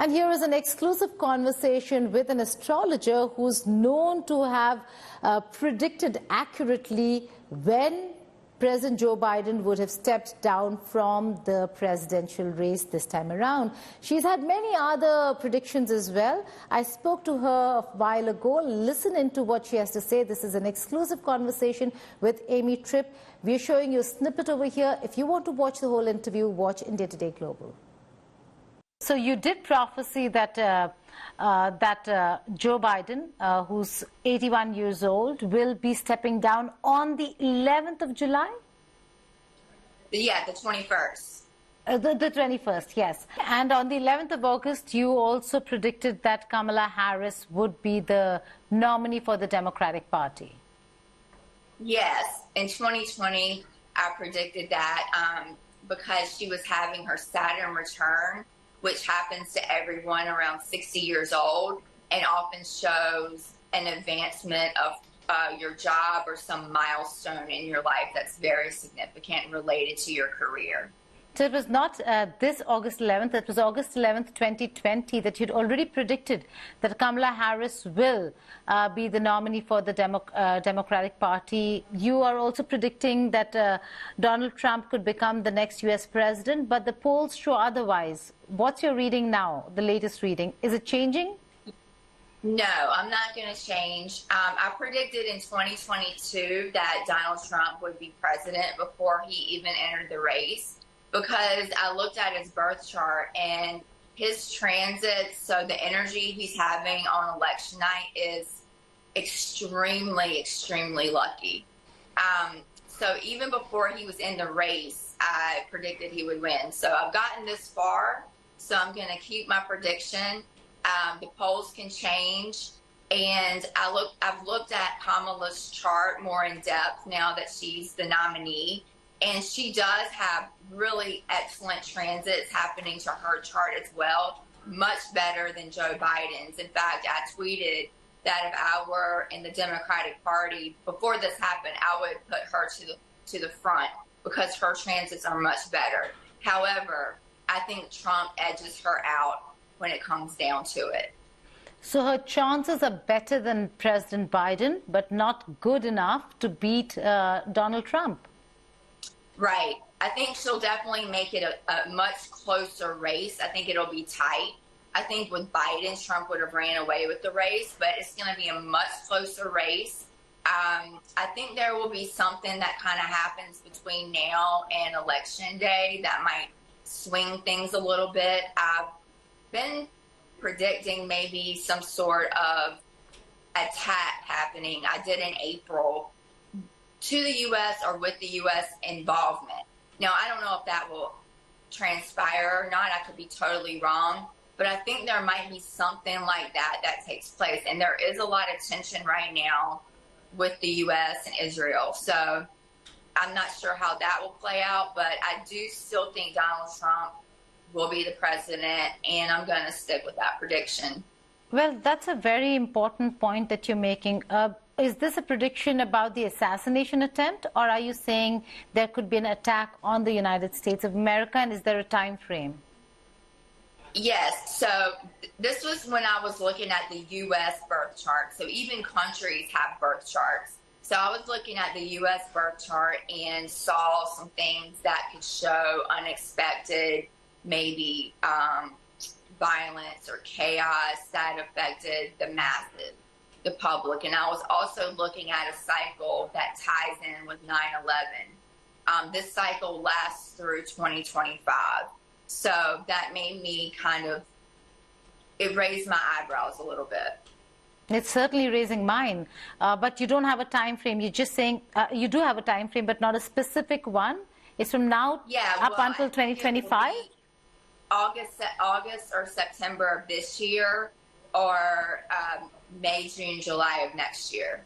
And here is an exclusive conversation with an astrologer who's known to have predicted accurately when President Joe Biden would have stepped down from the presidential race this time around. She's had many other predictions as well. I spoke to her a while ago. Listen into what she has to say. This is an exclusive conversation with Amy Tripp. We're showing you a snippet over here. If you want to watch the whole interview, watch India Today Global. So you did prophesy that Joe Biden, who's 81 years old, will be stepping down on the 11th of July? Yeah, the 21st. The 21st, yes. And on the 11th of August, you also predicted that Kamala Harris would be the nominee for the Democratic Party. Yes, in 2020, I predicted that because she was having her Saturn return, which happens to everyone around 60 years old and often shows an advancement of your job or some milestone in your life that's very significant related to your career. So it was not this August 11th, it was August 11th, 2020 that you'd already predicted that Kamala Harris will be the nominee for the Democratic Party. You are also predicting that Donald Trump could become the next U.S. president, but the polls show otherwise. What's your reading now, the latest reading? Is it changing? No, I'm not going to change. I predicted in 2022 that Donald Trump would be president before he even entered the race, because I looked at his birth chart and his transits, so the energy he's having on election night is extremely, extremely lucky. So even before he was in the race, I predicted he would win. So I've gotten this far, so I'm going to keep my prediction. The polls can change, and I've looked at Kamala's chart more in depth now that she's the nominee. And she does have really excellent transits happening to her chart as well, much better than Joe Biden's. In fact, I tweeted that if I were in the Democratic Party, before this happened, I would put her to the front because her transits are much better. However, I think Trump edges her out when it comes down to it. So her chances are better than President Biden, but not good enough to beat Donald Trump. Right. I think she'll definitely make it a much closer race. I think it'll be tight. I think with Biden, Trump would have ran away with the race, but it's going to be a much closer race. I think there will be something that kind of happens between now and Election Day that might swing things a little bit. I've been predicting maybe some sort of attack happening. I did in April to the U.S. or with the U.S. involvement. Now, I don't know if that will transpire or not. I could be totally wrong. But I think there might be something like that takes place. And there is a lot of tension right now with the U.S. and Israel. So I'm not sure how that will play out. But I do still think Donald Trump will be the president. And I'm going to stick with that prediction. Well, that's a very important point that you're making. Is this a prediction about the assassination attempt, or are you saying there could be an attack on the United States of America, and is there a time frame? Yes. So this was when I was looking at the U.S. birth chart. So even countries have birth charts. So I was looking at the U.S. birth chart and saw some things that could show unexpected, maybe violence or chaos that affected the masses, the public. And I was also looking at a cycle that ties in with 9/11. This cycle lasts through 2025. So that made me it raised my eyebrows a little bit. It's certainly raising mine. But you don't have a time frame. You're just saying you do have a time frame, but not a specific one. It's from now up until 2025? August or September of this year, or May, June, July of next year.